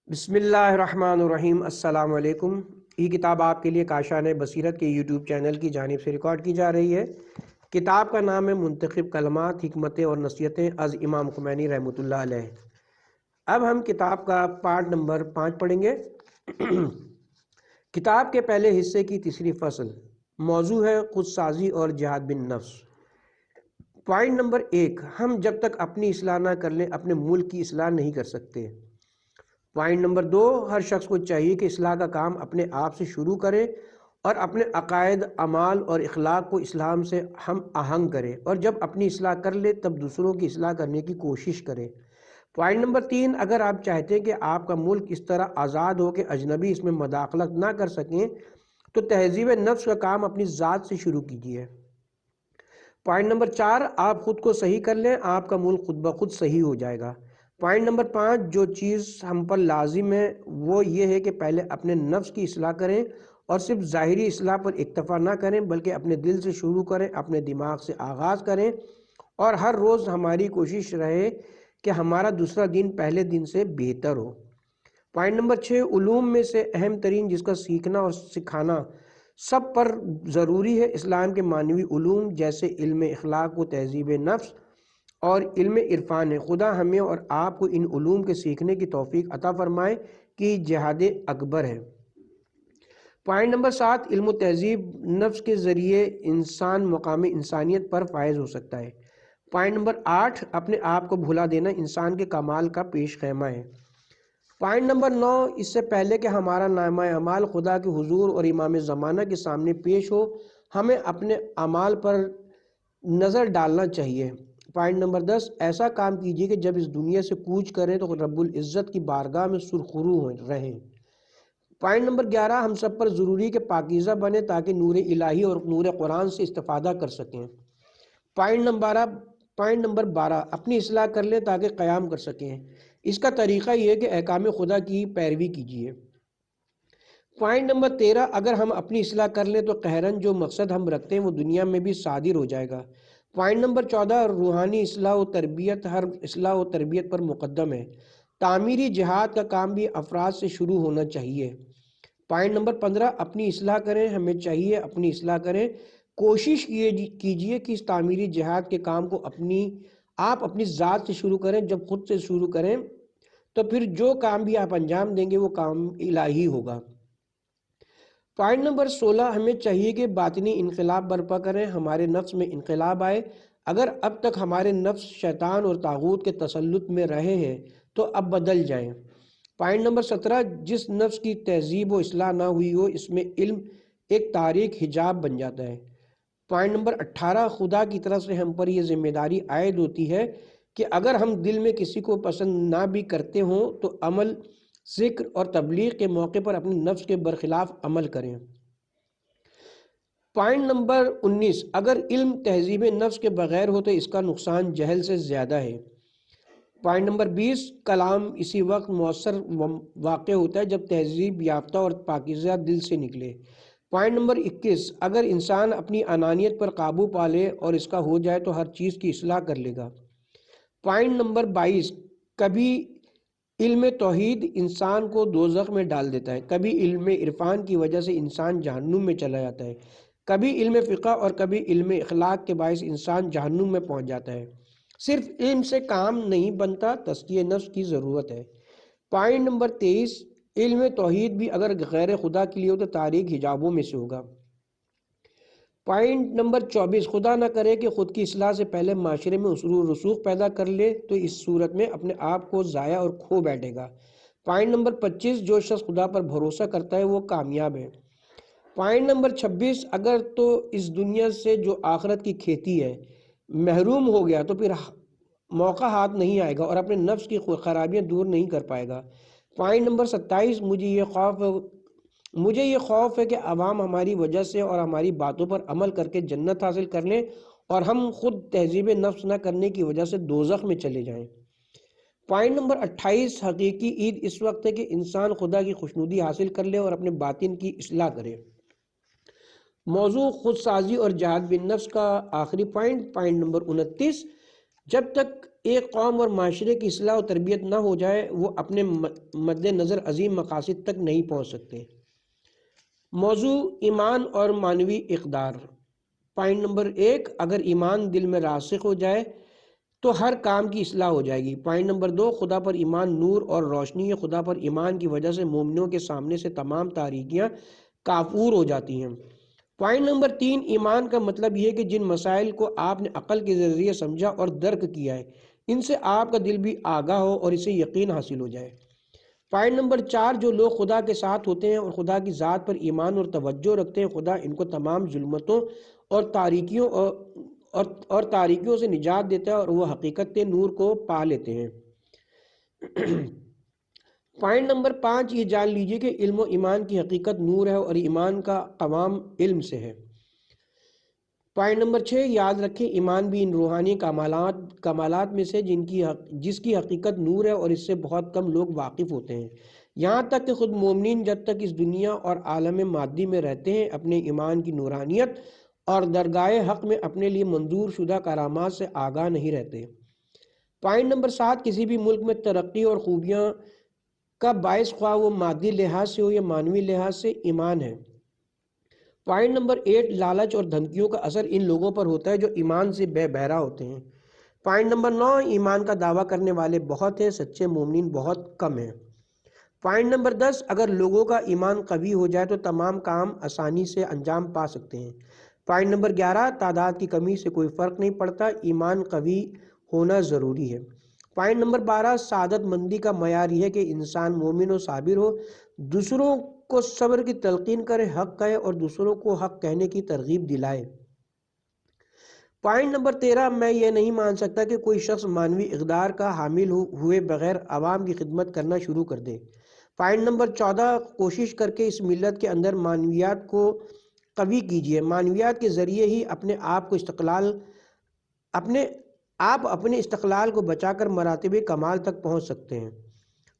بسم اللہ الرحمن الرحیم۔ السلام علیکم۔ یہ کتاب آپ کے لیے کاشان بصیرت کے یوٹیوب چینل کی جانب سے ریکارڈ کی جا رہی ہے۔ کتاب کا نام ہے منتخب کلمات، حکمتیں اور نصیحتیں از امام خمینی رحمۃ اللہ علیہ۔ اب ہم کتاب کا پارٹ نمبر 5 پڑھیں گے۔ کتاب کے پہلے حصے کی تیسری فصل، موضوع ہے خود سازی اور جہاد بن نفس۔ پوائنٹ نمبر 1، ہم جب تک اپنی اصلاح نہ کر لیں اپنے ملک کی اصلاح نہیں کر سکتے۔ پوائنٹ نمبر 2، ہر شخص کو چاہیے کہ اصلاح کا کام اپنے آپ سے شروع کرے اور اپنے عقائد، اعمال اور اخلاق کو اسلام سے ہم آہنگ کرے، اور جب اپنی اصلاح کر لے تب دوسروں کی اصلاح کرنے کی کوشش کرے۔ پوائنٹ نمبر 3، اگر آپ چاہتے ہیں کہ آپ کا ملک اس طرح آزاد ہو کہ اجنبی اس میں مداخلت نہ کر سکیں تو تہذیب نفس کا کام اپنی ذات سے شروع کیجیے۔ پوائنٹ نمبر 4، آپ خود کو صحیح کر لیں، آپ کا ملک خود بخود صحیح ہو جائے گا۔ پوائنٹ نمبر 5، جو چیز ہم پر لازم ہے وہ یہ ہے کہ پہلے اپنے نفس کی اصلاح کریں اور صرف ظاہری اصلاح پر اکتفا نہ کریں بلکہ اپنے دل سے شروع کریں، اپنے دماغ سے آغاز کریں، اور ہر روز ہماری کوشش رہے کہ ہمارا دوسرا دن پہلے دن سے بہتر ہو۔ پوائنٹ نمبر 6، علوم میں سے اہم ترین جس کا سیکھنا اور سکھانا سب پر ضروری ہے، اسلام کے معنوی علوم جیسے علم اخلاق و تہذیب نفس اور علم عرفان ہے۔ خدا ہمیں اور آپ کو ان علوم کے سیکھنے کی توفیق عطا فرمائے کہ جہاد اکبر ہے۔ پوائنٹ نمبر 7، علم و تہذیب نفس کے ذریعے انسان مقام انسانیت پر فائز ہو سکتا ہے۔ پوائنٹ نمبر 8، اپنے آپ کو بھلا دینا انسان کے کمال کا پیش خیمہ ہے۔ پوائنٹ نمبر 9، اس سے پہلے کہ ہمارا نامہ اعمال خدا کے حضور اور امام زمانہ کے سامنے پیش ہو، ہمیں اپنے اعمال پر نظر ڈالنا چاہیے۔ پوائنٹ نمبر 10، ایسا کام کیجیے کہ جب اس دنیا سے کوچ کریں تو رب العزت کی بارگاہ میں سرخرو رہیں۔ پوائنٹ نمبر 11، ہم سب پر ضروری کہ پاکیزہ بنیں تاکہ نور الہی اور نور قرآن سے استفادہ کر سکیں۔ پوائنٹ نمبر 12، اپنی اصلاح کر لیں تاکہ قیام کر سکیں۔ اس کا طریقہ یہ ہے کہ احکام خدا کی پیروی کیجیے۔ پوائنٹ نمبر 13، اگر ہم اپنی اصلاح کر لیں تو قہراً جو مقصد ہم رکھتے ہیں وہ دنیا میں بھی صادر ہو جائے گا۔ پوائنٹ نمبر 14، روحانی اصلاح و تربیت ہر اصلاح و تربیت پر مقدم ہے۔ تعمیری جہاد کا کام بھی افراد سے شروع ہونا چاہیے۔ پوائنٹ نمبر 15، اپنی اصلاح کریں، ہمیں چاہیے اپنی اصلاح کریں، کوشش کیجیے کہ اس تعمیری جہاد کے کام کو آپ اپنی ذات سے شروع کریں۔ جب خود سے شروع کریں تو پھر جو کام بھی آپ انجام دیں گے وہ کام الہی ہوگا۔ پوائنٹ نمبر 16، ہمیں چاہیے کہ باطنی انقلاب برپا کریں، ہمارے نفس میں انقلاب آئے۔ اگر اب تک ہمارے نفس شیطان اور طاغوت کے تسلط میں رہے ہیں تو اب بدل جائیں۔ پوائنٹ نمبر 17، جس نفس کی تہذیب و اصلاح نہ ہوئی ہو اس میں علم ایک تاریک حجاب بن جاتا ہے۔ پوائنٹ نمبر 18، خدا کی طرف سے ہم پر یہ ذمہ داری عائد ہوتی ہے کہ اگر ہم دل میں کسی کو پسند نہ بھی کرتے ہوں تو عمل، ذکر اور تبلیغ کے موقع پر اپنے نفس کے برخلاف عمل کریں۔ پوائنٹ نمبر 19، اگر علم تہذیب نفس کے بغیر ہو تو اس کا نقصان جہل سے زیادہ ہے۔ پوائنٹ نمبر 20، کلام اسی وقت مؤثر واقع ہوتا ہے جب تہذیب یافتہ اور پاکیزہ دل سے نکلے۔ پوائنٹ نمبر 21، اگر انسان اپنی انانیت پر قابو پا لے اور اس کا ہو جائے تو ہر چیز کی اصلاح کر لے گا۔ پوائنٹ نمبر 22، کبھی علم توحید انسان کو دوزخ میں ڈال دیتا ہے، کبھی علم عرفان کی وجہ سے انسان جہنم میں چلا جاتا ہے، کبھی علم فقہ اور کبھی علم اخلاق کے باعث انسان جہنم میں پہنچ جاتا ہے۔ صرف علم سے کام نہیں بنتا، تزکیہ نفس کی ضرورت ہے۔ پوائنٹ نمبر 23، علم توحید بھی اگر غیر خدا کے لیے ہو تو تاریک حجابوں میں سے ہوگا۔ پوائنٹ نمبر 24، خدا نہ کرے کہ خود کی اصلاح سے پہلے معاشرے میں اثر و رسوخ پیدا کر لے تو اس صورت میں اپنے آپ کو ضائع اور کھو بیٹھے گا۔ پوائنٹ نمبر 25، جو شخص خدا پر بھروسہ کرتا ہے وہ کامیاب ہے۔ پوائنٹ نمبر 26، اگر تو اس دنیا سے جو آخرت کی کھیتی ہے محروم ہو گیا تو پھر موقع ہاتھ نہیں آئے گا اور اپنے نفس کی خرابیاں دور نہیں کر پائے گا۔ پوائنٹ نمبر 27، مجھے یہ خوف ہے کہ عوام ہماری وجہ سے اور ہماری باتوں پر عمل کر کے جنت حاصل کر لیں اور ہم خود تہذیب نفس نہ کرنے کی وجہ سے دوزخ میں چلے جائیں۔ پوائنٹ نمبر 28، حقیقی عید اس وقت ہے کہ انسان خدا کی خوشنودی حاصل کر لے اور اپنے باطن کی اصلاح کرے۔ موضوع خود سازی اور جہاد بن نفس کا آخری پوائنٹ نمبر 29، جب تک ایک قوم اور معاشرے کی اصلاح و تربیت نہ ہو جائے وہ اپنے مد نظر عظیم مقاصد تک نہیں پہنچ سکتے۔ موضوع ایمان اور معنوی اقدار۔ پوائنٹ نمبر 1، اگر ایمان دل میں راسخ ہو جائے تو ہر کام کی اصلاح ہو جائے گی۔ پوائنٹ نمبر 2، خدا پر ایمان نور اور روشنی ہے، خدا پر ایمان کی وجہ سے مومنوں کے سامنے سے تمام تاریکیاں کافور ہو جاتی ہیں۔ پوائنٹ نمبر 3، ایمان کا مطلب یہ کہ جن مسائل کو آپ نے عقل کے ذریعے سمجھا اور درک کیا ہے ان سے آپ کا دل بھی آگاہ ہو اور اسے یقین حاصل ہو جائے۔ پوائنٹ نمبر 4، جو لوگ خدا کے ساتھ ہوتے ہیں اور خدا کی ذات پر ایمان اور توجہ رکھتے ہیں، خدا ان کو تمام ظلمتوں اور تاریکیوں سے نجات دیتا ہے اور وہ حقیقت نور کو پا لیتے ہیں۔ پوائنٹ نمبر 5، یہ جان لیجیے کہ علم و ایمان کی حقیقت نور ہے اور ایمان کا قوام علم سے ہے۔ پوائنٹ نمبر 6، یاد رکھیں ایمان بھی ان روحانی کمالات میں سے جس کی حقیقت نور ہے اور اس سے بہت کم لوگ واقف ہوتے ہیں، یہاں تک کہ خود مومنین جب تک اس دنیا اور عالم مادی میں رہتے ہیں اپنے ایمان کی نورانیت اور درگاہ حق میں اپنے لیے منظور شدہ کرامات سے آگاہ نہیں رہتے۔ پوائنٹ نمبر 7، کسی بھی ملک میں ترقی اور خوبیاں کا باعث خواہ وہ مادی لحاظ سے ہو یا معنوی لحاظ سے ایمان ہے۔ پوائنٹ نمبر 8، لالچ اور دھمکیوں کا اثر ان لوگوں پر ہوتا ہے جو ایمان سے بے بہرا ہوتے ہیں۔ پوائنٹ نمبر 9، ایمان کا دعویٰ کرنے والے بہت ہیں، سچے مومنین بہت کم ہیں۔ پوائنٹ نمبر 10، اگر لوگوں کا ایمان قوی ہو جائے تو تمام کام آسانی سے انجام پا سکتے ہیں۔ پوائنٹ نمبر 11، تعداد کی کمی سے کوئی فرق نہیں پڑتا، ایمان قوی ہونا ضروری ہے۔ پوائنٹ نمبر 12، سعادت مندی کا معیار یہ ہے کہ انسان مومن و صابر ہو، دوسروں کو صبر کی تلقین کرے، حق کہے اور دوسروں کو حق کہنے کی ترغیب دلائے۔ پوائنٹ نمبر 13، میں یہ نہیں مان سکتا کہ کوئی شخص معنوی اقدار کا حامل ہوئے بغیر عوام کی خدمت کرنا شروع کر دے۔ پوائنٹ نمبر 14، کوشش کر کے اس ملت کے اندر معنویات کو قوی کیجیے، معنویات کے ذریعے ہی اپنے استقلال کو بچا کر مراتب کمال تک پہنچ سکتے ہیں۔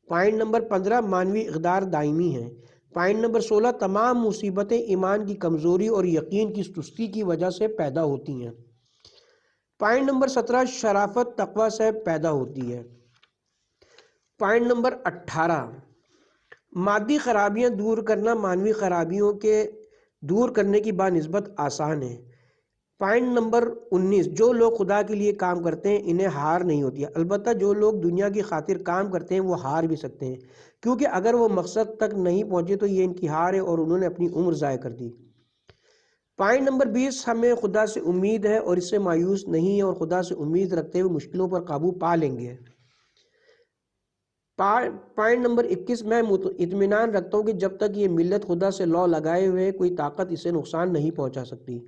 پوائنٹ نمبر 15، معنوی اقدار دائمی ہیں۔ پوائنٹ نمبر 16، تمام مصیبتیں ایمان کی کمزوری اور یقین کی سستی کی وجہ سے پیدا ہوتی ہیں۔ پوائنٹ نمبر 17، شرافت تقوی سے پیدا ہوتی ہے۔ پوائنٹ نمبر 18، مادی خرابیاں دور کرنا معنوی خرابیوں کے دور کرنے کی بانسبت آسان ہے۔ پوائنٹ نمبر 19، جو لوگ خدا کے لیے کام کرتے ہیں انہیں ہار نہیں ہوتی ہے، البتہ جو لوگ دنیا کی خاطر کام کرتے ہیں وہ ہار بھی سکتے ہیں، کیونکہ اگر وہ مقصد تک نہیں پہنچے تو یہ ان کی ہار ہے اور انہوں نے اپنی عمر ضائع کر دی۔ پوائنٹ نمبر 20، ہمیں خدا سے امید ہے اور اس سے مایوس نہیں ہے اور خدا سے امید رکھتے ہوئے مشکلوں پر قابو پا لیں گے۔ پوائنٹ نمبر 21، میں اطمینان رکھتا ہوں کہ جب تک یہ ملت خدا سے لو لگائے ہوئے کوئی طاقت اسے نقصان نہیں پہنچا سکتی۔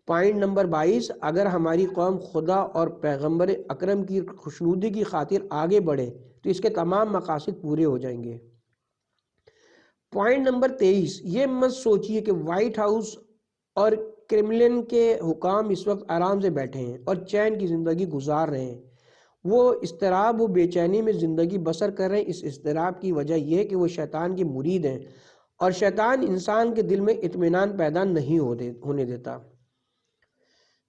پوائنٹ نمبر 22، اگر ہماری قوم خدا اور پیغمبر اکرم کی خوشنودی کی خاطر آگے بڑھے تو اس کے تمام مقاصد پورے ہو جائیں گے۔ پوائنٹ نمبر 23، یہ مت سوچئے کہ وائٹ ہاؤس اور کرملن کے حکام اس وقت آرام سے بیٹھے ہیں اور چین کی زندگی گزار رہے ہیں، وہ اضطراب و بے چینی میں زندگی بسر کر رہے ہیں۔ اس اضطراب کی وجہ یہ ہے کہ وہ شیطان کے مرید ہیں اور شیطان انسان کے دل میں اطمینان پیدا نہیں ہونے دیتا۔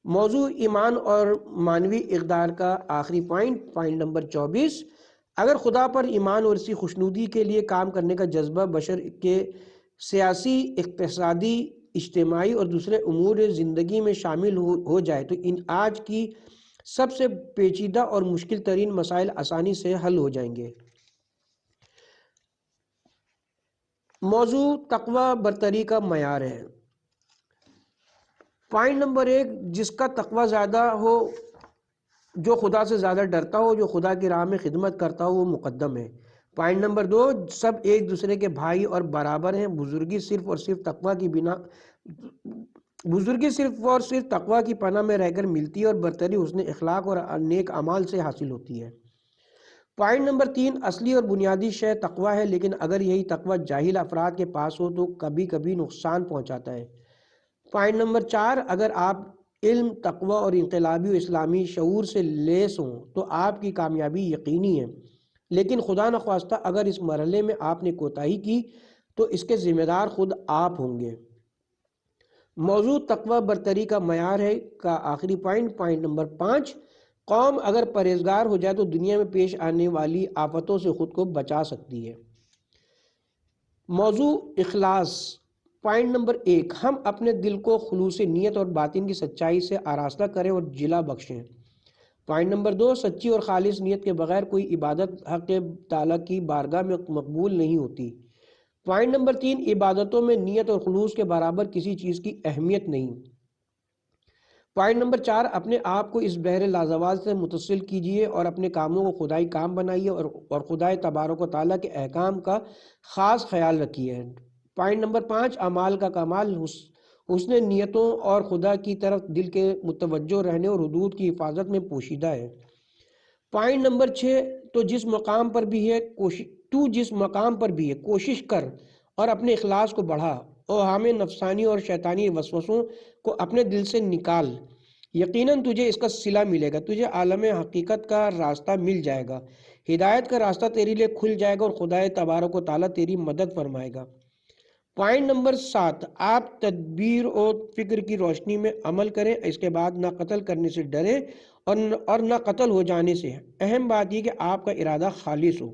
موضوع ایمان اور معنوی اقدار کا آخری پوائنٹ نمبر 24، اگر خدا پر ایمان اور اسی خوشنودی کے لیے کام کرنے کا جذبہ بشر کے سیاسی، اقتصادی، اجتماعی اور دوسرے امور زندگی میں شامل ہو جائے تو آج کی سب سے پیچیدہ اور مشکل ترین مسائل آسانی سے حل ہو جائیں گے۔ موضوع تقوی برتری کا معیار ہے۔ پوائنٹ نمبر 1، جس کا تقوی زیادہ ہو، جو خدا سے زیادہ ڈرتا ہو، جو خدا کی راہ میں خدمت کرتا ہو، وہ مقدم ہے۔ پوائنٹ نمبر 2، سب ایک دوسرے کے بھائی اور برابر ہیں، بزرگی صرف اور صرف تقوی کی پناہ میں رہ کر ملتی ہے اور برتری حسن اخلاق اور نیک اعمال سے حاصل ہوتی ہے۔ پوائنٹ نمبر 3، اصلی اور بنیادی شے تقوی ہے، لیکن اگر یہی تقوی جاہل افراد کے پاس ہو تو کبھی کبھی نقصان پہنچاتا ہے۔ پوائنٹ نمبر 4، اگر آپ علم، تقوی اور انقلابی و اسلامی شعور سے لیس ہوں تو آپ کی کامیابی یقینی ہے، لیکن خدا نخواستہ اگر اس مرحلے میں آپ نے کوتاہی کی تو اس کے ذمہ دار خود آپ ہوں گے۔ موضوع تقوی برتری کا معیار ہے کا آخری پوائنٹ نمبر 5، قوم اگر پرہیزگار ہو جائے تو دنیا میں پیش آنے والی آفتوں سے خود کو بچا سکتی ہے۔ موضوع اخلاص۔ پوائنٹ نمبر 1، ہم اپنے دل کو خلوص نیت اور باطن کی سچائی سے آراستہ کریں اور جلا بخشیں۔ پوائنٹ نمبر 2، سچی اور خالص نیت کے بغیر کوئی عبادت حق تعالیٰ کی بارگاہ میں مقبول نہیں ہوتی۔ پوائنٹ نمبر 3، عبادتوں میں نیت اور خلوص کے برابر کسی چیز کی اہمیت نہیں۔ پوائنٹ نمبر 4، اپنے آپ کو اس بحر لازوال سے متصل کیجئے اور اپنے کاموں کو خدائی کام بنائیے اور خدائے تبارک و تعالیٰ کے احکام کا خاص خیال رکھیے۔ پوائنٹ نمبر 5، اعمال کا کمال حسن نیتوں اور خدا کی طرف دل کے متوجہ رہنے اور حدود کی حفاظت میں پوشیدہ ہے۔ پوائنٹ نمبر 6، تو جس مقام پر بھی ہے کوشش کر اور اپنے اخلاص کو بڑھا، اوہام نفسانی اور شیطانی وسوسوں کو اپنے دل سے نکال، یقیناً تجھے اس کا صلہ ملے گا، تجھے عالم حقیقت کا راستہ مل جائے گا، ہدایت کا راستہ تیرے لیے کھل جائے گا اور خدا تبارک و تعالیٰ تیری مدد فرمائے گا۔ پوائنٹ نمبر 7، آپ تدبیر اور فکر کی روشنی میں عمل کریں، اس کے بعد نہ قتل کرنے سے ڈریں اور نہ قتل ہو جانے سے۔ اہم بات یہ کہ آپ کا ارادہ خالص ہو۔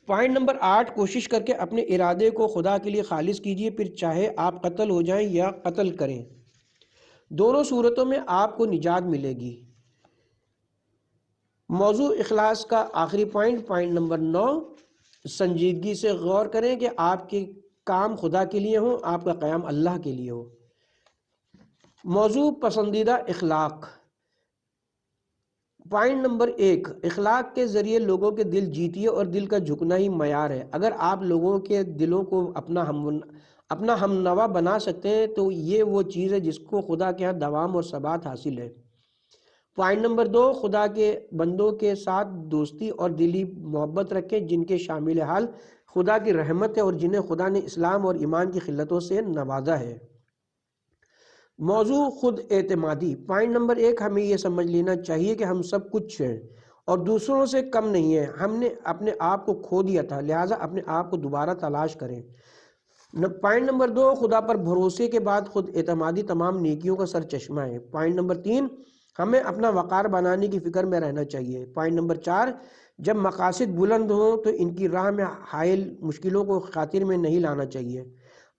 پوائنٹ نمبر 8، کوشش کر کے اپنے ارادے کو خدا کے لیے خالص کیجئے، پھر چاہے آپ قتل ہو جائیں یا قتل کریں، دونوں صورتوں میں آپ کو نجات ملے گی۔ موضوع اخلاص کا آخری پوائنٹ نمبر 9، سنجیدگی سے غور کریں کہ آپ کے کام خدا کے لیے ہوں، آپ کا قیام اللہ کے لیے ہو۔ موضوع پسندیدہ اخلاق۔ پوائنٹ نمبر 1، اخلاق کے ذریعے لوگوں کے دل جیتیے اور دل کا جھکنا ہی معیار ہے۔ اگر آپ لوگوں کے دلوں کو اپنا ہم نوا بنا سکتے ہیں تو یہ وہ چیز ہے جس کو خدا کے ہاں دوام اور ثبات حاصل ہے۔ پوائنٹ نمبر 2، خدا کے بندوں کے ساتھ دوستی اور دلی محبت رکھیں جن کے شامل حال خدا کی رحمت ہے اور جنہیں خدا نے اسلام اور ایمان کی خلتوں سے نوازا ہے۔ موضوع خود اعتمادی۔ پوائنٹ نمبر 1، ہمیں یہ سمجھ لینا چاہیے کہ ہم سب کچھ ہیں اور دوسروں سے کم نہیں ہیں، ہم نے اپنے آپ کو کھو دیا تھا، لہٰذا اپنے آپ کو دوبارہ تلاش کریں۔ پوائنٹ نمبر 2، خدا پر بھروسے کے بعد خود اعتمادی تمام نیکیوں کا سر چشمہ ہے۔ پوائنٹ نمبر 3، ہمیں اپنا وقار بنانے کی فکر میں رہنا چاہیے۔ پوائنٹ نمبر 4، جب مقاصد بلند ہوں تو ان کی راہ میں حائل مشکلوں کو خاطر میں نہیں لانا چاہیے۔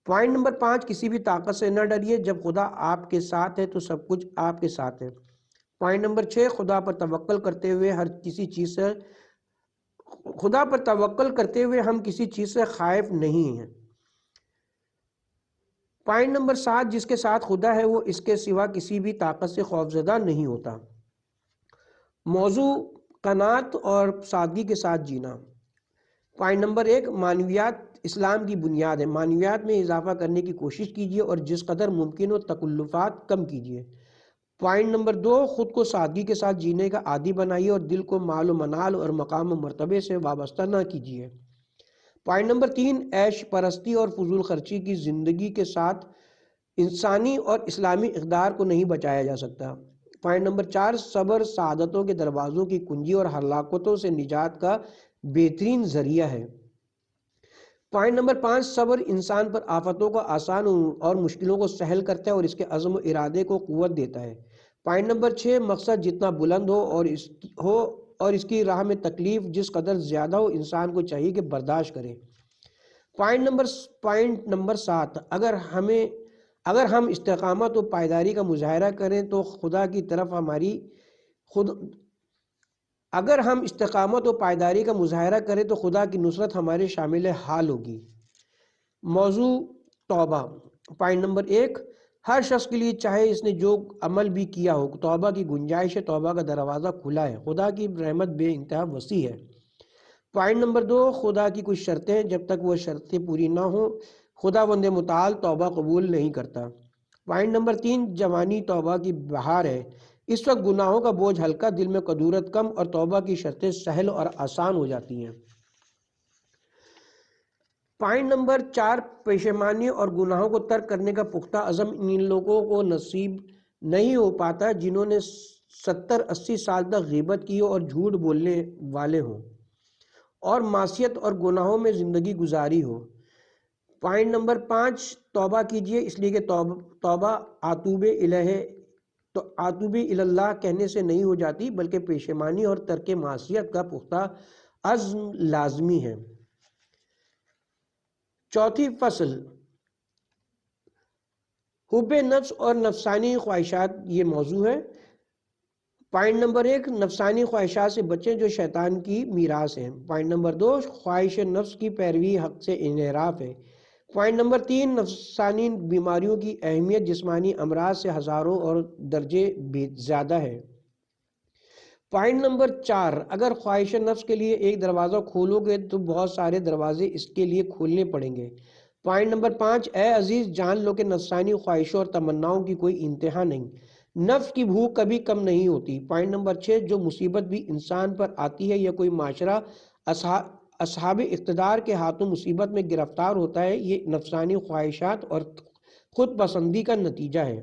پوائنٹ نمبر 5، کسی بھی طاقت سے نہ ڈریے، جب خدا آپ کے ساتھ ہے تو سب کچھ آپ کے ساتھ ہے۔ پوائنٹ نمبر 6، خدا پر توکل کرتے ہوئے ہم کسی چیز سے خائف نہیں ہیں۔ پوائنٹ نمبر 7، جس کے ساتھ خدا ہے وہ اس کے سوا کسی بھی طاقت سے خوفزدہ نہیں ہوتا۔ موضوع قناعت اور سادگی کے ساتھ جینا۔ پوائنٹ نمبر 1، معنویات اسلام کی بنیاد ہے، معنویات میں اضافہ کرنے کی کوشش کیجیے اور جس قدر ممکن ہو تکلفات کم کیجیے۔ پوائنٹ نمبر 2، خود کو سادگی کے ساتھ جینے کا عادی بنائیے اور دل کو مال و منال اور مقام و مرتبے سے وابستہ نہ کیجیے۔ پوائنٹ نمبر 3، عیش پرستی اور فضول خرچی کی زندگی کے ساتھ انسانی اور اسلامی اقدار کو نہیں بچایا جا سکتا۔ پوائنٹ نمبر 4، صبر سعادتوں کے دروازوں کی کنجی اور ہلاکتوں سے نجات کا بہترین ذریعہ ہے۔ پوائنٹ نمبر 5، صبر انسان پر آفتوں کو آسان اور مشکلوں کو سہل کرتا ہے اور اس کے عزم و ارادے کو قوت دیتا ہے۔ پوائنٹ نمبر 6، مقصد جتنا بلند ہو اور اس کی راہ میں تکلیف جس قدر زیادہ ہو انسان کو چاہیے کہ برداشت کرے۔ پوائنٹ نمبر 7، اگر ہم استقامت و پائیداری کا مظاہرہ کریں تو خدا کی نصرت ہمارے شامل حال ہوگی۔ موضوع توبہ۔ پوائنٹ نمبر 1، ہر شخص کے لیے چاہے اس نے جو عمل بھی کیا ہو توبہ کی گنجائش ہے، توبہ کا دروازہ کھلا ہے، خدا کی رحمت بے انتہا وسیع ہے۔ پوائنٹ نمبر 2، خدا کی کچھ شرطیں ہیں، جب تک وہ شرطیں پوری نہ ہوں خداوند متعال توبہ قبول نہیں کرتا۔ پوائنٹ نمبر 3، جوانی توبہ کی بہار ہے، اس وقت گناہوں کا بوجھ ہلکا، دل میں کدورت کم اور توبہ کی شرطیں سہل اور آسان ہو جاتی ہیں۔ پوائنٹ نمبر 4، پشیمانی اور گناہوں کو ترک کرنے کا پختہ عزم ان لوگوں کو نصیب نہیں ہو پاتا جنہوں نے 70-80 سال تک غیبت کی اور جھوٹ بولنے والے ہوں اور معصیت اور گناہوں میں زندگی گزاری ہو۔ پوائنٹ نمبر 5، توبہ کیجیے، اس لیے کہ توبہ آتوب الہ تو آتوبی اللہ کہنے سے نہیں ہو جاتی، بلکہ پشیمانی اور ترک معصیت کا پختہ عزم لازمی ہے۔ چوتھی فصل حب نفس اور نفسانی خواہشات، یہ موضوع ہے۔ پوائنٹ نمبر 1، نفسانی خواہشات سے بچیں جو شیطان کی میراث ہیں۔ پوائنٹ نمبر 2، خواہش نفس کی پیروی حق سے انحراف ہے۔ پوائنٹ نمبر 3، نفسانی بیماریوں کی اہمیت جسمانی امراض سے ہزاروں اور درجے زیادہ ہے۔ پوائنٹ نمبر 4، اگر خواہش نفس کے لیے ایک دروازہ کھولو گے تو بہت سارے دروازے اس کے لیے کھولنے پڑیں گے۔ پوائنٹ نمبر 5، اے عزیز جان لو کہ نفسانی خواہشوں اور تمناؤں کی کوئی انتہا نہیں، نفس کی بھوک کبھی کم نہیں ہوتی۔ پوائنٹ نمبر 6، جو مصیبت بھی انسان پر آتی ہے یا کوئی معاشرہ اصحاب اقتدار کے ہاتھوں مصیبت میں گرفتار ہوتا ہے، یہ نفسانی خواہشات اور خود پسندی کا نتیجہ ہے۔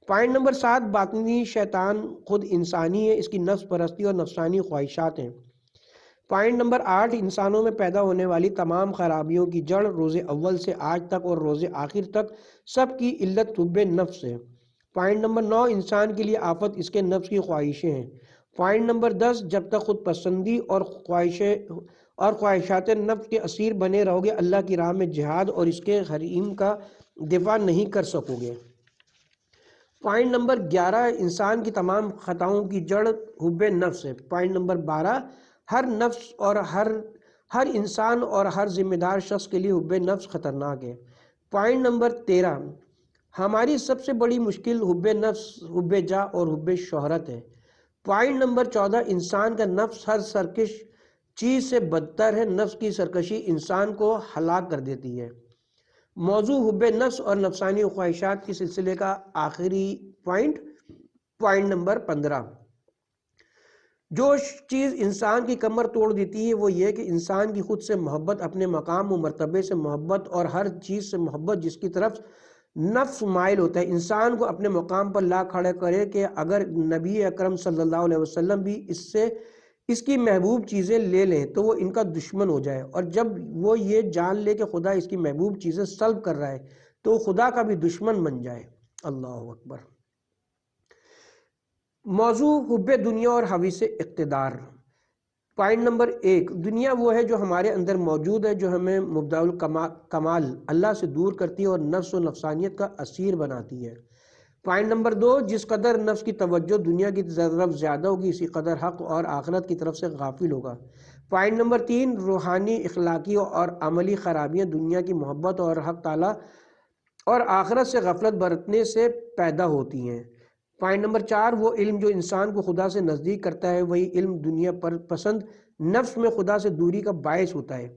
پوائنٹ نمبر 7، باطنی شیطان خود انسانی ہے، اس کی نفس پرستی اور نفسانی خواہشات ہیں۔ پوائنٹ نمبر 8، انسانوں میں پیدا ہونے والی تمام خرابیوں کی جڑ روز اول سے آج تک اور روز آخر تک سب کی علت حب نفس ہے۔ پوائنٹ نمبر 9، انسان کے لیے آفت اس کے نفس کی خواہشیں ہیں۔ پوائنٹ نمبر 10، جب تک خود پسندی اور خواہشات نفس کے اسیر بنے رہو گے، اللہ کی راہ میں جہاد اور اس کے حریم کا دفاع نہیں کر سکو گے۔ پوائنٹ نمبر 11، انسان کی تمام خطاؤں کی جڑ حب نفس ہے۔ پوائنٹ نمبر 12، ہر نفس اور ہر انسان اور ہر ذمہ دار شخص کے لیے حب نفس خطرناک ہے۔ پوائنٹ نمبر 13، ہماری سب سے بڑی مشکل حب نفس، حب جاہ اور حب شہرت ہے۔ پوائنٹ نمبر 14، انسان کا نفس ہر سرکش چیز سے بدتر ہے، نفس کی سرکشی انسان کو ہلاک کر دیتی ہے۔ موضوع حب نفس اور نفسانی خواہشات کے سلسلے کا آخری پوائنٹ نمبر 15، جو چیز انسان کی کمر توڑ دیتی ہے وہ یہ کہ انسان کی خود سے محبت، اپنے مقام و مرتبے سے محبت اور ہر چیز سے محبت جس کی طرف نفس مائل ہوتا ہے، انسان کو اپنے مقام پر لا کھڑا کرے کہ اگر نبی اکرم صلی اللہ علیہ وسلم بھی اس کی محبوب چیزیں لے لیں تو وہ ان کا دشمن ہو جائے، اور جب وہ یہ جان لے کہ خدا اس کی محبوب چیزیں سلب کر رہا ہے تو وہ خدا کا بھی دشمن بن جائے۔ اللہ اکبر۔ موضوع حب دنیا اور حویث اقتدار۔ پوائنٹ نمبر 1، دنیا وہ ہے جو ہمارے اندر موجود ہے، جو ہمیں مبدع الکمال اللہ سے دور کرتی ہے اور نفس و نفسانیت کا اسیر بناتی ہے۔ پوائنٹ نمبر 2، جس قدر نفس کی توجہ دنیا کی طرف زیادہ ہوگی اسی قدر حق اور آخرت کی طرف سے غافل ہوگا۔ پوائنٹ نمبر 3، روحانی، اخلاقی اور عملی خرابیاں دنیا کی محبت اور حق تعالی اور آخرت سے غفلت برتنے سے پیدا ہوتی ہیں۔ پوائنٹ نمبر 4، وہ علم جو انسان کو خدا سے نزدیک کرتا ہے وہی علم دنیا پر پسند نفس میں خدا سے دوری کا باعث ہوتا ہے۔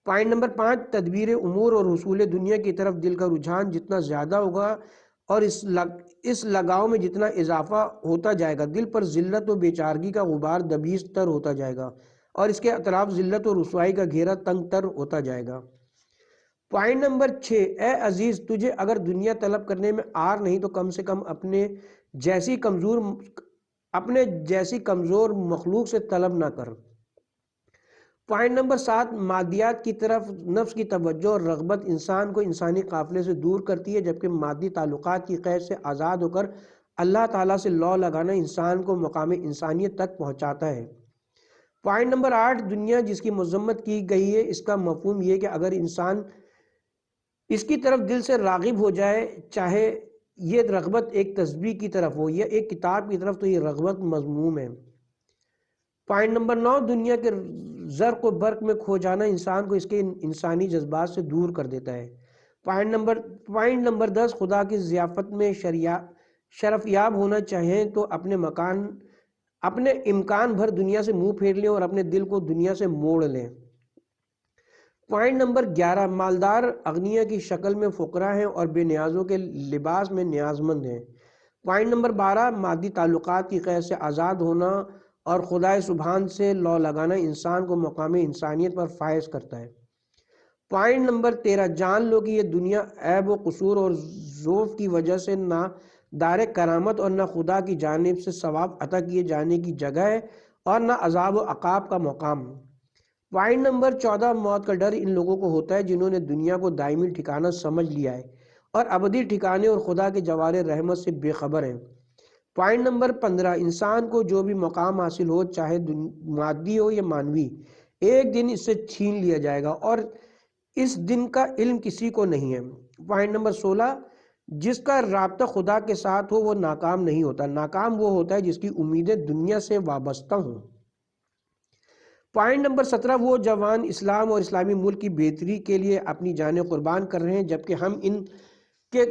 پوائنٹ نمبر 5، تدبیر امور اور حصول دنیا کی طرف دل کا رجحان جتنا زیادہ ہوگا اور اس لگاؤ میں جتنا اضافہ ہوتا جائے گا، دل پر ذلت و بیچارگی کا غبار دبیز تر ہوتا جائے گا اور اس کے اطراف ذلت و رسوائی کا گھیرا تنگ تر ہوتا جائے گا۔ پوائنٹ نمبر 6، اے عزیز تجھے اگر دنیا طلب کرنے میں آر نہیں تو کم سے کم اپنے جیسی کمزور مخلوق سے طلب نہ کر۔ پوائنٹ نمبر 7، مادیات کی طرف نفس کی توجہ اور رغبت انسان کو انسانی قافلے سے دور کرتی ہے، جبکہ مادی تعلقات کی قید سے آزاد ہو کر اللہ تعالیٰ سے لو لگانا انسان کو مقام انسانیت تک پہنچاتا ہے۔ پوائنٹ نمبر 8، دنیا جس کی مذمت کی گئی ہے اس کا مفہوم یہ کہ اگر انسان اس کی طرف دل سے راغب ہو جائے، چاہے یہ رغبت ایک تسبیح کی طرف ہو یا ایک کتاب کی طرف، تو یہ رغبت مذموم ہے۔ پوائنٹ نمبر 9، دنیا کے زرق و برق میں کھو جانا انسان کو اس کے انسانی جذبات سے دور کر دیتا ہے۔ پوائنٹ نمبر 10، خدا کی ضیافت میں شرفیاب ہونا چاہیں تو اپنے امکان بھر دنیا سے منہ پھیر لیں اور اپنے دل کو دنیا سے موڑ لیں۔ پوائنٹ نمبر 11، مالدار اغنیا کی شکل میں فقراء ہیں اور بے نیازوں کے لباس میں نیاز مند ہیں۔ پوائنٹ نمبر 12، مادی تعلقات کی قید سے آزاد ہونا اور خدائے سبحان سے لو لگانا انسان کو مقام انسانیت پر فائز کرتا ہے۔ پوائنٹ نمبر 13، جان لو کہ یہ دنیا عیب و قصور اور ضعف کی وجہ سے نہ دار کرامت اور نہ خدا کی جانب سے ثواب عطا کیے جانے کی جگہ ہے اور نہ عذاب و عقاب کا مقام۔ پوائنٹ نمبر 14، موت کا ڈر ان لوگوں کو ہوتا ہے جنہوں نے دنیا کو دائمی ٹھکانہ سمجھ لیا ہے اور ابدی ٹھکانے اور خدا کے جوار رحمت سے بے خبر ہیں۔ پوائنٹ نمبر 15، انسان کو جو بھی مقام حاصل ہو چاہے مادی ہو یا مانوی، ایک دن اس سے چھین لیا جائے گا اور اس دن کا علم کسی کو نہیں ہے۔ پوائنٹ نمبر 16، جس کا رابطہ خدا کے ساتھ ہو وہ ناکام نہیں ہوتا، ناکام وہ ہوتا ہے جس کی امیدیں دنیا سے وابستہ ہوں۔ پوائنٹ نمبر 17، وہ جوان اسلام اور اسلامی ملک کی بہتری کے لیے اپنی جانیں قربان کر رہے ہیں جبکہ ہم ان کے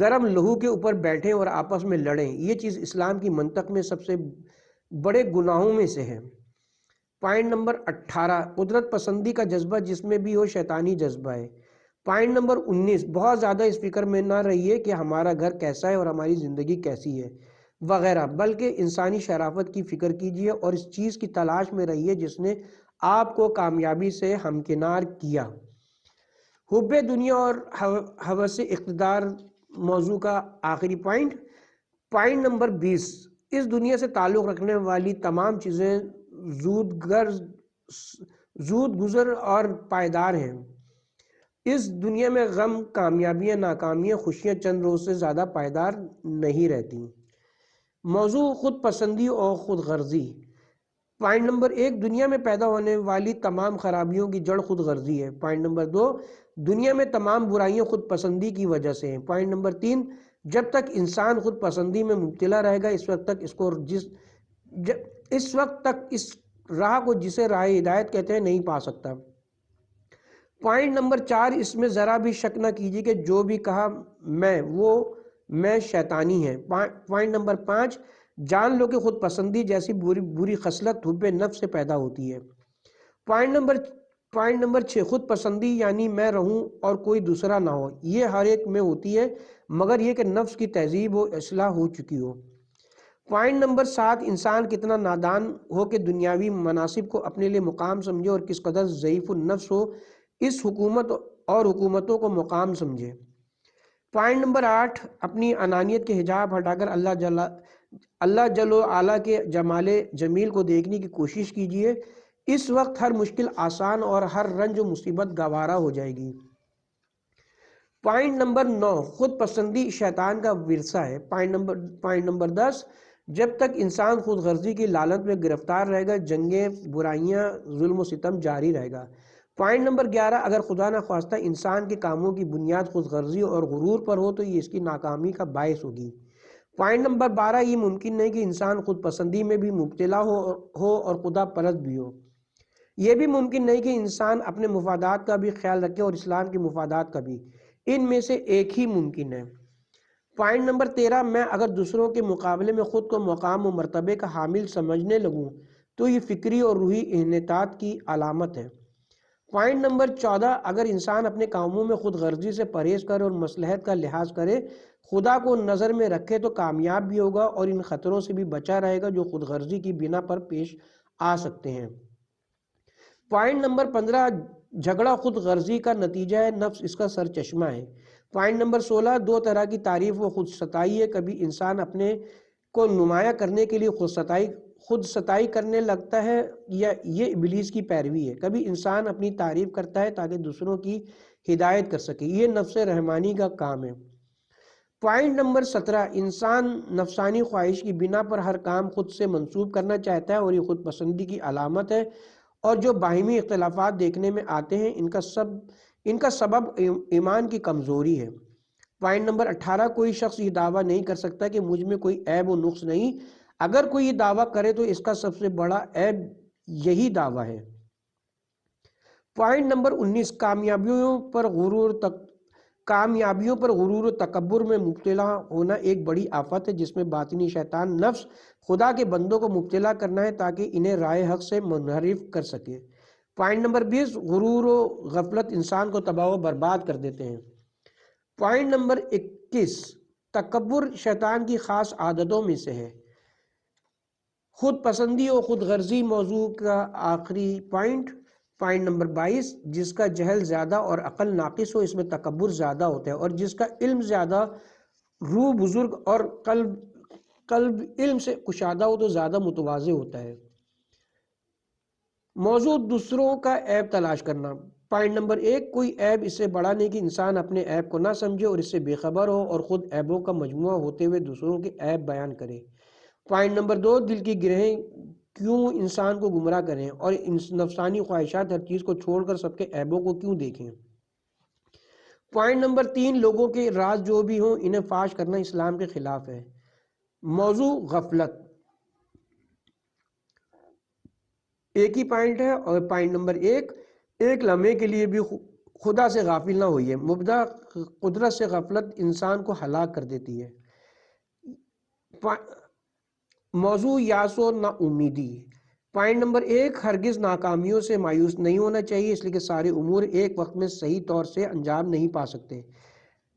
گرم لہو کے اوپر بیٹھیں اور آپس میں لڑیں، یہ چیز اسلام کی منطق میں سب سے بڑے گناہوں میں سے ہے۔ پوائنٹ نمبر 18، قدرت پسندی کا جذبہ جس میں بھی ہو شیطانی جذبہ ہے۔ پوائنٹ نمبر 19، بہت زیادہ اس فکر میں نہ رہیے کہ ہمارا گھر کیسا ہے اور ہماری زندگی کیسی ہے وغیرہ، بلکہ انسانی شرافت کی فکر کیجیے اور اس چیز کی تلاش میں رہیے جس نے آپ کو کامیابی سے ہمکنار کیا۔ حب دنیا اور ہوس اقتدار موضوع کا آخری پوائنٹ۔ پوائنٹ نمبر 20، اس دنیا سے تعلق رکھنے والی تمام چیزیں زود گزر اور پائیدار ہیں۔ اس دنیا میں غم، کامیابیاں، ناکامیاں، خوشیاں چند روز سے زیادہ پائیدار نہیں رہتی۔ موضوع خود پسندی اور خود غرضی۔ پوائنٹ نمبر 1، دنیا میں پیدا ہونے والی تمام خرابیوں کی جڑ خود غرضی ہے۔ پوائنٹ نمبر 2، دنیا میں تمام برائیاں خود پسندی کی وجہ سے ہیں۔ پوائنٹ نمبر 3، جب تک انسان خود پسندی میں مبتلا رہے گا اس وقت تک اس راہ کو جسے راہ ہدایت کہتے ہیں نہیں پا سکتا۔ پوائنٹ نمبر 4، اس میں ذرا بھی شک نہ کیجیے کہ جو بھی کہا میں شیطانی ہے۔ پوائنٹ نمبر 5، جان لو کہ خود پسندی جیسی بری خصلت حب نفس سے پیدا ہوتی ہے۔ پوائنٹ نمبر 6، خود پسندی یعنی میں رہوں اور کوئی دوسرا نہ ہو، یہ ہر ایک میں ہوتی ہے مگر یہ کہ نفس کی تہذیب و اصلاح ہو چکی ہو۔ پوائنٹ نمبر 7، انسان کتنا نادان ہو کہ دنیاوی مناصب کو اپنے لیے مقام سمجھے اور کس قدر ضعیف النفس ہو اس حکومت اور حکومتوں کو مقام سمجھے۔ پوائنٹ نمبر 8، اپنی انانیت کے حجاب ہٹا کر اللہ جل و علا کے جمال جمیل کو دیکھنے کی کوشش کیجیے، اس وقت ہر مشکل آسان اور ہر رنج و مصیبت گوارا ہو جائے گی۔ پوائنٹ نمبر 9، خود پسندی شیطان کا ورثہ ہے۔ پوائنٹ نمبر 10، جب تک انسان خود غرضی کی لالچ میں گرفتار رہے گا جنگیں، برائیاں، ظلم و ستم جاری رہے گا۔ پوائنٹ نمبر 11، اگر خدا نخواستہ انسان کے کاموں کی بنیاد خود غرضی اور غرور پر ہو تو یہ اس کی ناکامی کا باعث ہوگی۔ پوائنٹ نمبر 12، یہ ممکن نہیں کہ انسان خود پسندی میں بھی مبتلا ہو اور خدا پرست بھی ہو۔ یہ بھی ممکن نہیں کہ انسان اپنے مفادات کا بھی خیال رکھے اور اسلام کے مفادات کا بھی، ان میں سے ایک ہی ممکن ہے۔ پوائنٹ نمبر 13، میں اگر دوسروں کے مقابلے میں خود کو مقام و مرتبے کا حامل سمجھنے لگوں تو یہ فکری اور روحی انحطاط کی علامت ہے۔ پوائنٹ نمبر 14، اگر انسان اپنے کاموں میں خود غرضی سے پرہیز کرے اور مصلحت کا لحاظ کرے، خدا کو نظر میں رکھے تو کامیاب بھی ہوگا اور ان خطروں سے بھی بچا رہے گا جو خود غرضی کی بنا پر پیش آ سکتے ہیں۔ پوائنٹ نمبر 15، جھگڑا خود غرضی کا نتیجہ ہے، نفس اس کا سر چشمہ ہے۔ پوائنٹ نمبر 16، دو طرح کی تعریف و خود ستائی ہے، کبھی انسان اپنے کو نمایاں کرنے کے لیے خود ستائی کرنے لگتا ہے یا یہ ابلیس کی پیروی ہے، کبھی انسان اپنی تعریف کرتا ہے تاکہ دوسروں کی ہدایت کر سکے، یہ نفس رحمانی کا کام ہے۔ پوائنٹ نمبر 17، انسان نفسانی خواہش کی بنا پر ہر کام خود سے منسوب کرنا چاہتا ہے اور یہ خود پسندی کی علامت ہے، اور جو باہمی اختلافات دیکھنے میں آتے ہیں ان کا سبب ایمان کی کمزوری ہے۔ پوائنٹ نمبر 18، کوئی شخص یہ دعویٰ نہیں کر سکتا کہ مجھ میں کوئی عیب و نقص نہیں، اگر کوئی یہ دعویٰ کرے تو اس کا سب سے بڑا عیب یہی دعویٰ ہے۔ پوائنٹ نمبر 19، کامیابیوں پر غرور و تکبر میں مبتلا ہونا ایک بڑی آفت ہے جس میں باطنی شیطان نفس خدا کے بندوں کو مبتلا کرنا ہے تاکہ انہیں راہ حق سے منحرف کر سکے۔ پوائنٹ نمبر 20، غرور و غفلت انسان کو تباہ و برباد کر دیتے ہیں۔ پوائنٹ نمبر 21، تکبر شیطان کی خاص عادتوں میں سے ہے۔ خود پسندی اور خود غرضی موضوع کا آخری پوائنٹ نمبر 22، جس کا جہل زیادہ اور عقل ناقص ہو اس میں تکبر زیادہ ہوتا ہے، اور جس کا علم زیادہ روح بزرگ اور قلب علم سے کشادہ ہو تو زیادہ متواضع ہوتا ہے۔ موضوع دوسروں کا عیب تلاش کرنا۔ پوائنٹ نمبر 1، کوئی عیب اس سے بڑا نہیں کہ انسان اپنے عیب کو نہ سمجھے اور اس سے بے خبر ہو اور خود عیبوں کا مجموعہ ہوتے ہوئے دوسروں کے عیب بیان کرے۔ پوائنٹ نمبر 2، دل کی گرہیں کیوں انسان کو گمراہ کریں اور نفسانی خواہشات ہر چیز کو چھوڑ کر سب کے عیبوں کو کیوں دیکھیں۔ پوائنٹ نمبر 3، لوگوں کے راز جو بھی ہوں انہیں فاش کرنا اسلام کے خلاف ہے۔ موضوع غفلت ایک ہی پوائنٹ ہے، اور پوائنٹ نمبر 1، ایک لمحے کے لیے بھی خدا سے غافل نہ ہوئیے، مبدا قدرت سے غفلت انسان کو ہلاک کر دیتی ہے۔ موضوع یاس و نا امیدی، پوائنٹ نمبر 1، ہرگز ناکامیوں سے مایوس نہیں ہونا چاہیے، اس لیے کہ سارے امور ایک وقت میں صحیح طور سے انجام نہیں پا سکتے،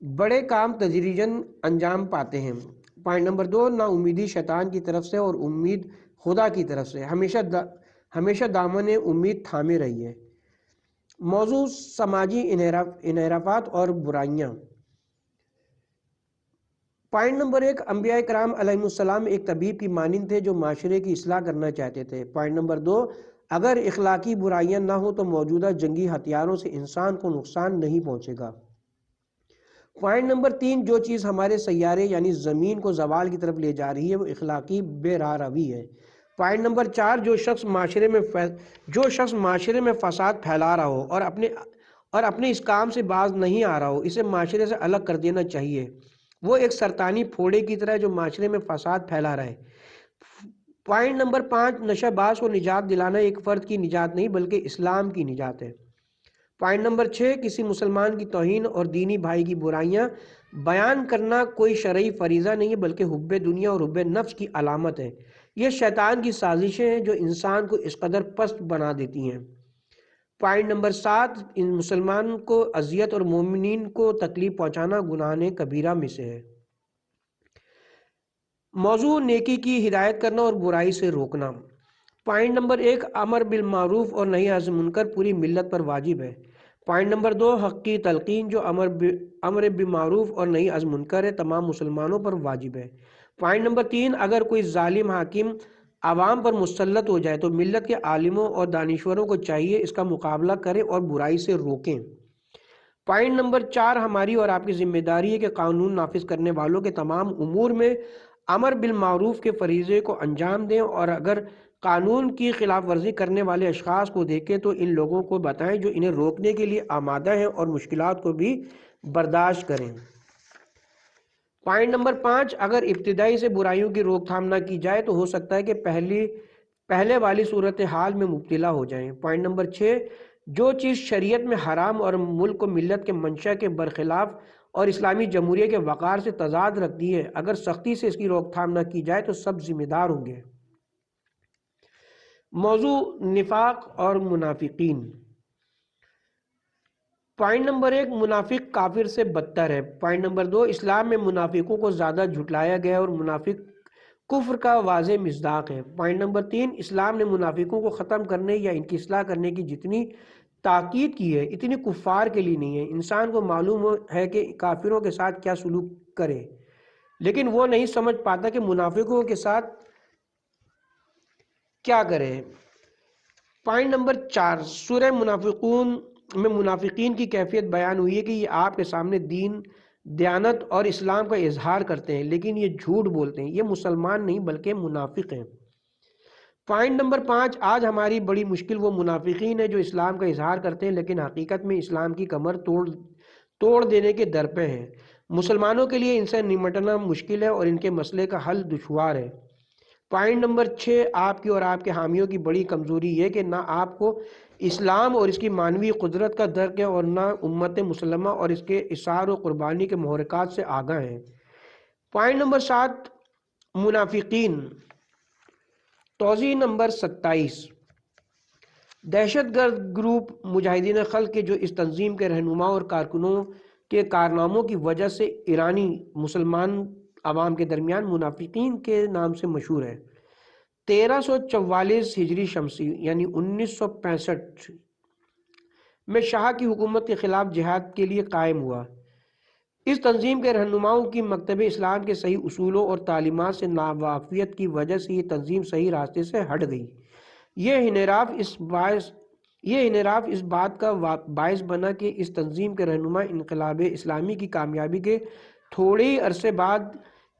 بڑے کام تدریجاً انجام پاتے ہیں۔ پوائنٹ نمبر 2، نا امیدی شیطان کی طرف سے اور امید خدا کی طرف سے، ہمیشہ دامن امید تھامے رہیے۔ موضوع سماجی انحرافات اور برائیاں، پوائنٹ نمبر 1، انبیاء کرام علیہ السلام ایک طبیب کی مانند تھے جو معاشرے کی اصلاح کرنا چاہتے تھے۔ پوائنٹ نمبر 2، اگر اخلاقی برائیاں نہ ہوں تو موجودہ جنگی ہتھیاروں سے انسان کو نقصان نہیں پہنچے گا۔ پوائنٹ نمبر 3، جو چیز ہمارے سیارے یعنی زمین کو زوال کی طرف لے جا رہی ہے وہ اخلاقی بے راہ روی ہے۔ پوائنٹ نمبر 4، جو شخص معاشرے میں فساد پھیلا رہا ہو اور اپنے اس کام سے باز نہیں آ رہا ہو، اسے معاشرے سے الگ کر دینا چاہیے۔ وہ ایک سرطانی پھوڑے کی طرح جو معاشرے میں فساد پھیلا رہا ہے۔ پوائنٹ نمبر 5، نشہ باز کو نجات دلانا ایک فرد کی نجات نہیں بلکہ اسلام کی نجات ہے۔ پوائنٹ نمبر 6، کسی مسلمان کی توہین اور دینی بھائی کی برائیاں بیان کرنا کوئی شرعی فریضہ نہیں ہے بلکہ حب دنیا اور حب نفس کی علامت ہے۔ یہ شیطان کی سازشیں ہیں جو انسان کو اس قدر پست بنا دیتی ہیں۔ پوائنٹ نمبر 7، ان مسلمان کو اذیت اور مومنین کو تکلیف پہنچانا گناہ کبیرہ میں سے ہے۔ موضوع نیکی کی ہدایت کرنا اور برائی سے روکنا، پوائنٹ نمبر 1، امر بالمعروف اور نہی عن منکر پوری ملت پر واجب ہے۔ پوائنٹ نمبر 2، حق کی تلقین جو امر بالمعروف اور نہی عن منکر ہے تمام مسلمانوں پر واجب ہے۔ پوائنٹ نمبر 3، اگر کوئی ظالم حاکم عوام پر مسلط ہو جائے تو ملت کے عالموں اور دانشوروں کو چاہیے اس کا مقابلہ کریں اور برائی سے روکیں۔ پوائنٹ نمبر 4، ہماری اور آپ کی ذمہ داری ہے کہ قانون نافذ کرنے والوں کے تمام امور میں امر بالمعروف کے فریضے کو انجام دیں، اور اگر قانون کی خلاف ورزی کرنے والے اشخاص کو دیکھیں تو ان لوگوں کو بتائیں جو انہیں روکنے کے لیے آمادہ ہیں اور مشکلات کو بھی برداشت کریں۔ پوائنٹ نمبر 5، اگر ابتدائی سے برائیوں کی روک تھام نہ کی جائے تو ہو سکتا ہے کہ پہلے والی صورتحال میں مبتلا ہو جائیں۔ پوائنٹ نمبر 6، جو چیز شریعت میں حرام اور ملک و ملت کے منشا کے برخلاف اور اسلامی جمہوریہ کے وقار سے تضاد رکھتی ہے، اگر سختی سے اس کی روک تھام نہ کی جائے تو سب ذمہ دار ہوں گے۔ موضوع نفاق اور منافقین، پوائنٹ نمبر 1، منافق کافر سے بدتر ہے۔ پوائنٹ نمبر 2، اسلام میں منافقوں کو زیادہ جھٹلایا گیا اور منافق کفر کا واضح مصداق ہے۔ پوائنٹ نمبر 3، اسلام نے منافقوں کو ختم کرنے یا ان کی اصلاح کرنے کی جتنی تاکید کی ہے اتنی کفار کے لیے نہیں ہے۔ انسان کو معلوم ہے کہ کافروں کے ساتھ کیا سلوک کرے، لیکن وہ نہیں سمجھ پاتا کہ منافقوں کے ساتھ کیا کرے۔ پوائنٹ نمبر 4، سورہ منافقون میں منافقین کی کیفیت بیان ہوئی ہے کہ یہ آپ کے سامنے دین، دیانت اور اسلام کا اظہار کرتے ہیں لیکن یہ جھوٹ بولتے ہیں، یہ مسلمان نہیں بلکہ منافق ہیں۔ پوائنٹ نمبر 5، آج ہماری بڑی مشکل وہ منافقین ہیں جو اسلام کا اظہار کرتے ہیں لیکن حقیقت میں اسلام کی کمر توڑ دینے کے در پہ ہیں۔ مسلمانوں کے لیے ان سے نمٹنا مشکل ہے اور ان کے مسئلے کا حل دشوار ہے۔ پوائنٹ نمبر 6، آپ کی اور آپ کے حامیوں کی بڑی کمزوری یہ کہ نہ آپ کو اسلام اور اس کی معنوی قدرت کا درک ہے اور نہ امت مسلمہ اور اس کے اثار و قربانی کے محرکات سے آگاہ ہیں۔ پوائنٹ نمبر 7، منافقین، توضیح نمبر 27، دہشت گرد گروپ مجاہدین خلق کے جو اس تنظیم کے رہنماؤں اور کارکنوں کے کارناموں کی وجہ سے ایرانی مسلمان عوام کے درمیان منافقین کے نام سے مشہور ہے، 1344 ہجری شمسی یعنی 1965 میں شاہ کی حکومت کے خلاف جہاد کے لیے قائم ہوا۔ اس تنظیم کے رہنماؤں کی مکتب اسلام کے صحیح اصولوں اور تعلیمات سے ناواقفیت کی وجہ سے یہ تنظیم صحیح راستے سے ہٹ گئی۔ یہ انحراف اس بات کا باعث بنا کہ اس تنظیم کے رہنما انقلاب اسلامی کی کامیابی کے تھوڑے ہی عرصے بعد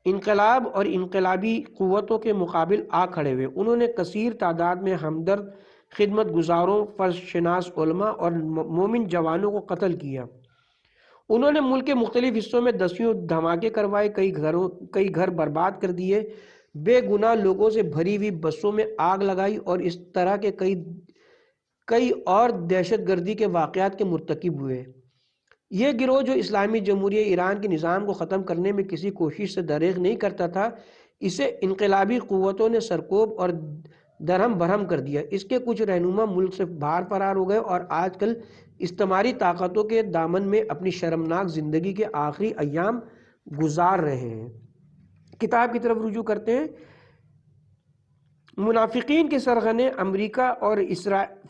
انقلاب اور انقلابی قوتوں کے مقابل آ کھڑے ہوئے۔ انہوں نے کثیر تعداد میں ہمدرد، خدمت گزاروں، فرض شناس علماء اور مومن جوانوں کو قتل کیا۔ انہوں نے ملک کے مختلف حصوں میں دسیوں دھماکے کروائے، کئی گھر برباد کر دیے، بے گناہ لوگوں سے بھری ہوئی بسوں میں آگ لگائی اور اس طرح کے کئی اور دہشت گردی کے واقعات کے مرتکب ہوئے۔ یہ گروہ جو اسلامی جمہوریہ ایران کے نظام کو ختم کرنے میں کسی کوشش سے دریغ نہیں کرتا تھا، اسے انقلابی قوتوں نے سرکوب اور درہم برہم کر دیا۔ اس کے کچھ رہنما ملک سے باہر فرار ہو گئے اور آج کل استعماری طاقتوں کے دامن میں اپنی شرمناک زندگی کے آخری ایام گزار رہے ہیں۔ کتاب کی طرف رجوع کرتے ہیں۔ منافقین کے سرغنے امریکہ اور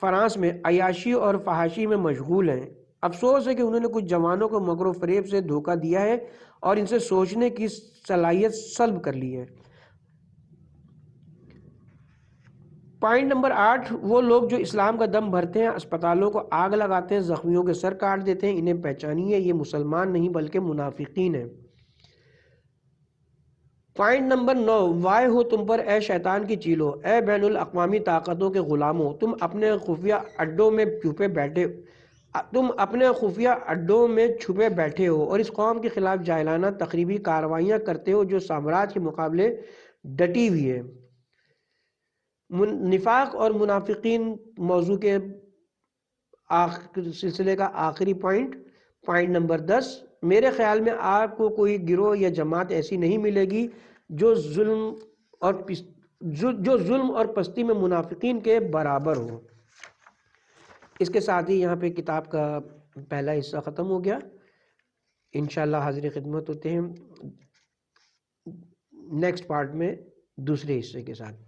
فرانس میں عیاشی اور فحاشی میں مشغول ہیں۔ افسوس ہے کہ انہوں نے کچھ جوانوں کو مکر و فریب سے دھوکہ دیا ہے اور ان سے سوچنے کی صلاحیت سلب کر لی ہے۔ پوائنٹ نمبر 8، وہ لوگ جو اسلام کا دم بھرتے ہیں، اسپتالوں کو آگ لگاتے ہیں، زخمیوں کے سر کاٹ دیتے ہیں، انہیں پہچانیے، یہ مسلمان نہیں بلکہ منافقین ہیں۔ پوائنٹ نمبر 9، وائے ہو تم پر اے شیطان کی چیلو، اے بین الاقوامی طاقتوں کے غلاموں، تم اپنے خفیہ اڈوں میں چھپے بیٹھے ہو اور اس قوم کے خلاف جاہلانہ تخریبی کارروائیاں کرتے ہو جو سامراج کے مقابلے ڈٹی ہوئی ہے۔ نفاق اور منافقین موضوع کے سلسلے کا آخری پوائنٹ نمبر 10، میرے خیال میں آپ کو کوئی گروہ یا جماعت ایسی نہیں ملے گی جو ظلم اور پستی میں منافقین کے برابر ہو۔ اس کے ساتھ ہی یہاں پہ کتاب کا پہلا حصہ ختم ہو گیا۔ انشاءاللہ حاضر خدمت ہوتے ہیں نیکسٹ پارٹ میں دوسرے حصے کے ساتھ۔